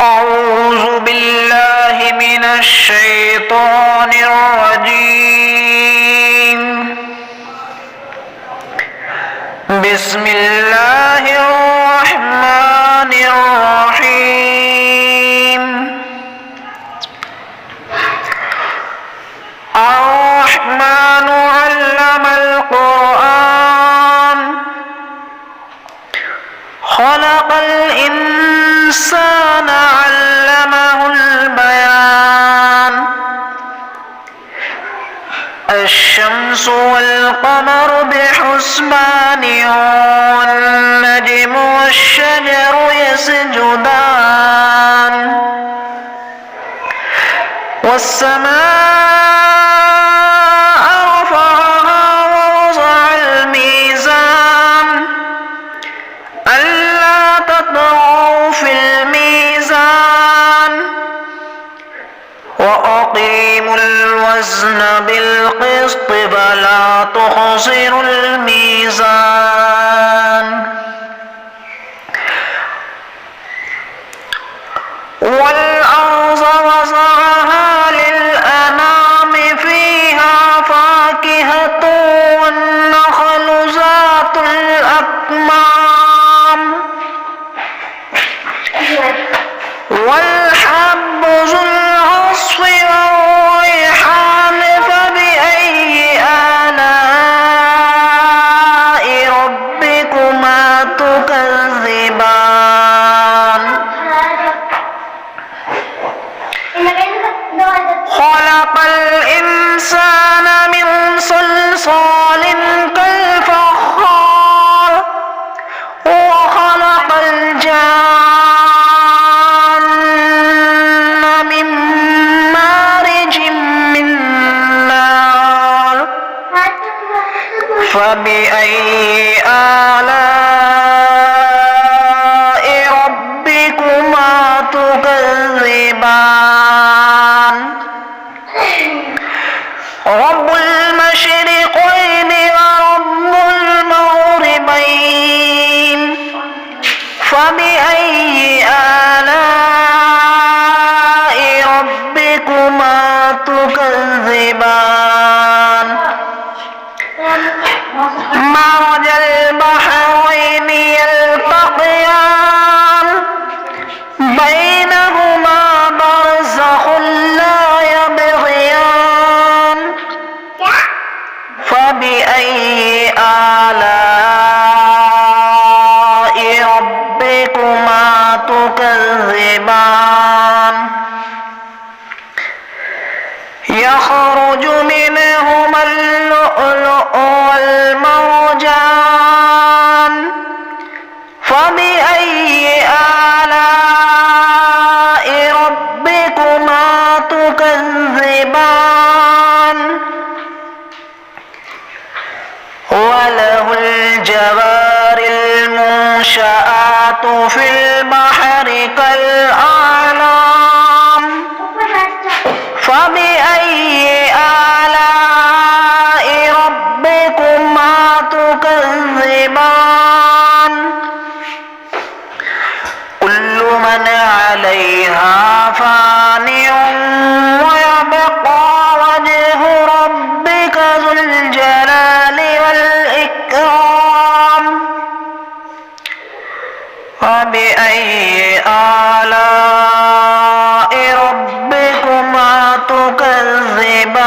أعوذ بالله من الشيطان الرجيم. بسم الله الرحمن الرحيم. الرحمن علم القرآن خلق الإنسان علمه البيان. الشمس والقمر بحسبان والنجم والشجر يسجدان والسماء رفعها ووضع الميزان ألا تطغوا في الميزان وأقيموا الوزن بالقسط فلا تخسروا الميزان. والأرض وضعها للأنام فيها فاكهة والنخل ذات الأكمام والحب ذو العصف والريحان فبأي آلاء ربكما تكذبان. خلق الإنسان من صلصال كالفخار وخلق الجان من مارج من نار فبأي آلاء ربكما تكذبان. رب المشرقين ورب المغربين فبأي آلاء ربكما تكذبان. مرج البحرين يلتقيان بينهما برزخ لا يبغيان فبأي آلاء ربكما تكذبان. يخرج منهما اللؤلؤ والمرجان فبأي آلاء ربكما تكذبان. وله الجوار المنشآت في البحر كالأعلام فبأي آلاء ربكما تكذبان. كل من عليها فان ويبقى وجه ربك ذو الجلال والإكرام فبأي آلاء ربكما تكذبان.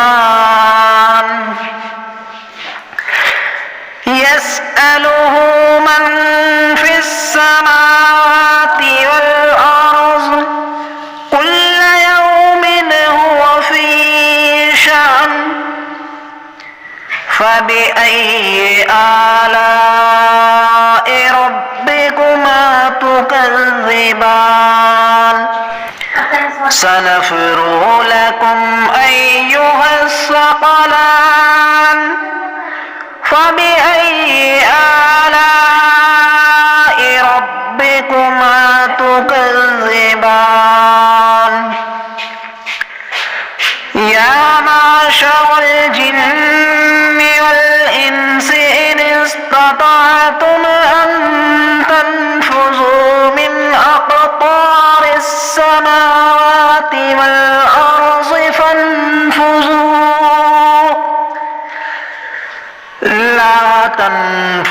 يسأله من في السماوات والأرض كل يوم هو في شأن فبأي آلاء ربكما تكذبان. سنفرغ لكم أيها الثقلان فبأي آلاء ربكما تكذبان. يا معشر الجن والإنس إن استطعتم أن تنفذوا من أقطار السماوات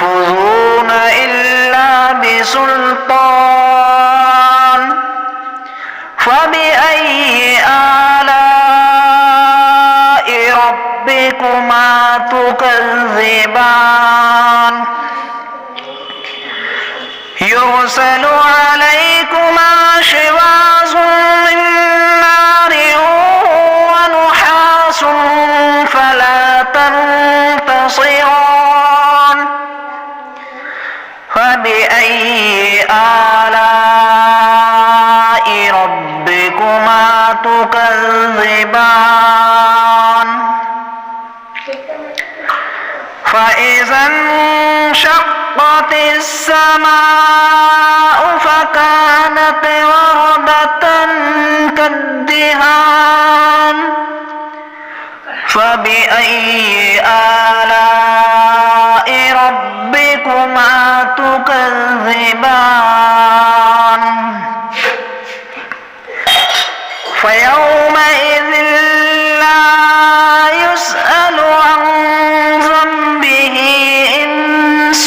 ينفذون إلا بسلطان فبأي آلاء ربكما تكذبان يرسل عليكما شواظ من نار ونحاس فلا تنتصران فبأي آلاء ربكما تكذبان فإذا انشقت السماء فكانت وردة كالدهان فبأي آلاء ربكما تكذبان فيومئذ لا يسأل عن ذنبه إنس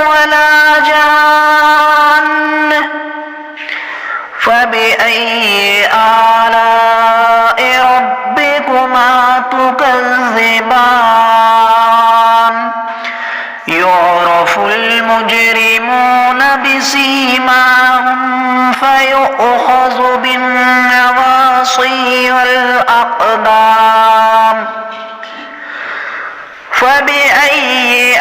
ولا جان فبأي آلاء ربكما تكذبان يعرف المجرمون بسيماهم فيؤخذ بالنواصي والأقدام فبأي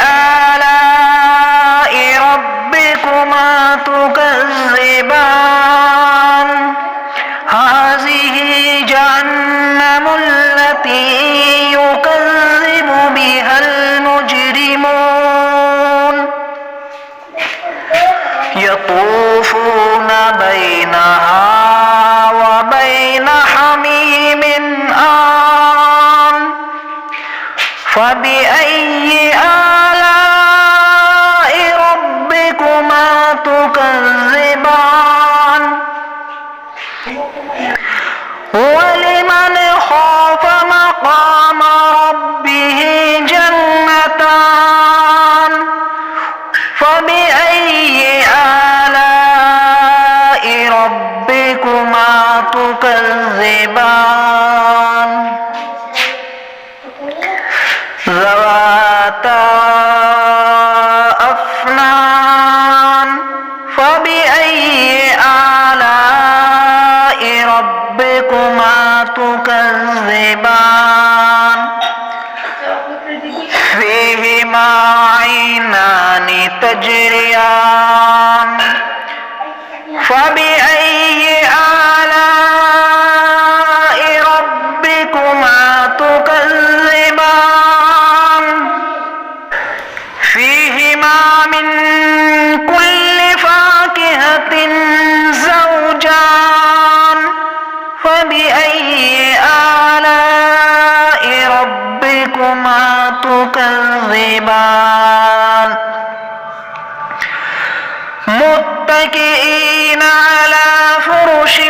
آلاء ربكما تكذبان هذه جهنم التي يكذب بها المجرمون يطوفون بينها وبين حميم آن فبأي آلاء ربكما تكذبان ولمن خاف مقام ربه جنتان فبأي آلاء ربكما تكذبان ذواتا أفنان فبأي آلاء ربكما تكذبان فيهما عينان تجريان فبأي آلاء ربكما تكذبان فيهما من كل فاكهة زوجان فبأي آلاء ربكما تكذبان متكئين على فرش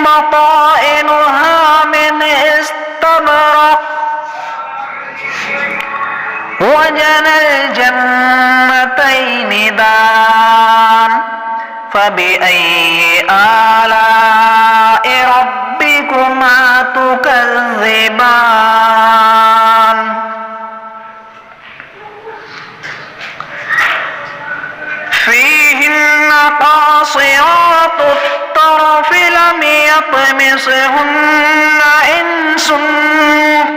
بطائنها من استبرق وجنى الجنتين دان فبأي آلاء ربكما تكذبان فيهن قاصرات الطرف لم يطمسهن إنس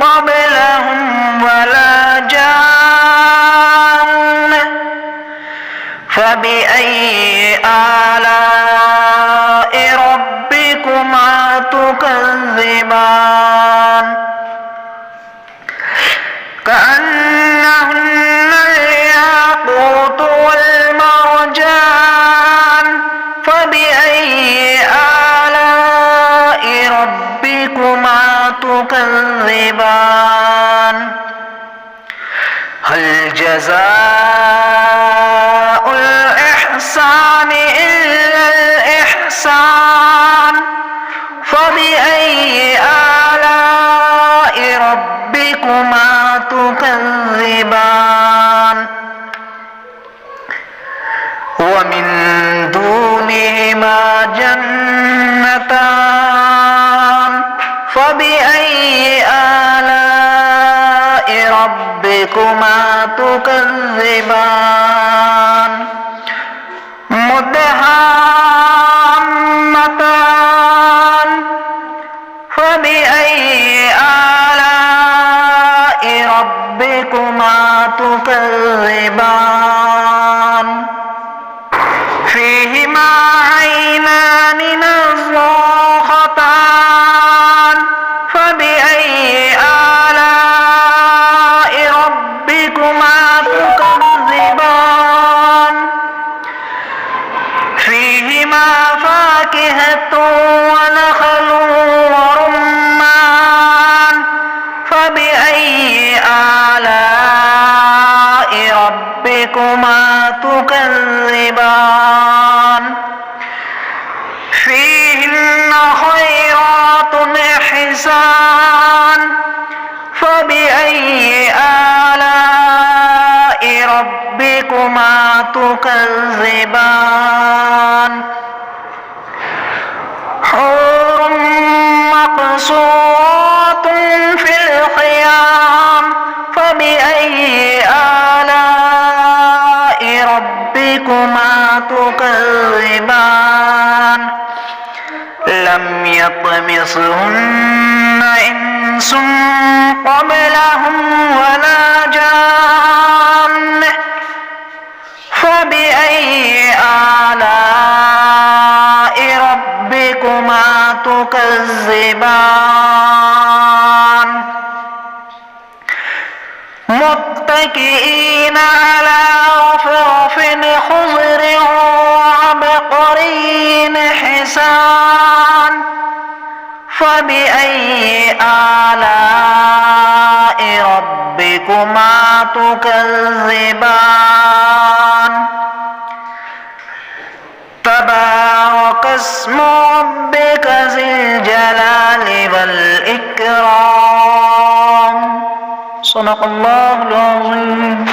قبلهم ولا جان فبأي آلاء ربكما تكذبان كأنهن الياقوت والمرجان فبأي آلاء ربكما تكذبان هل جزاء الإحسان جنتان فبأي آلاء ربكما تكذبان مدهامتان فبأي آلاء ربكما تكذبان فيهما عينان نضاختان فبأي آلاء ربكما تكذبان فيهما فاكهة ونخل ورمان فبأي آلاء ربكما تكذبان فيهن خيرات حسان فبأي آلاء ربكما تكذبان حور مقصورات في الخيام فبأي آلاء ربكما تكذبان لم يطمثهن إنس قبلهم ولا جان فبأي آلاء ربكما تكذبان متكئين على رفرف خضر وعبقري حسان فبأي آلاء ربكما تكذبان تبارك اسم ربك ذي الجلال والإكرام صدق الله العظيم.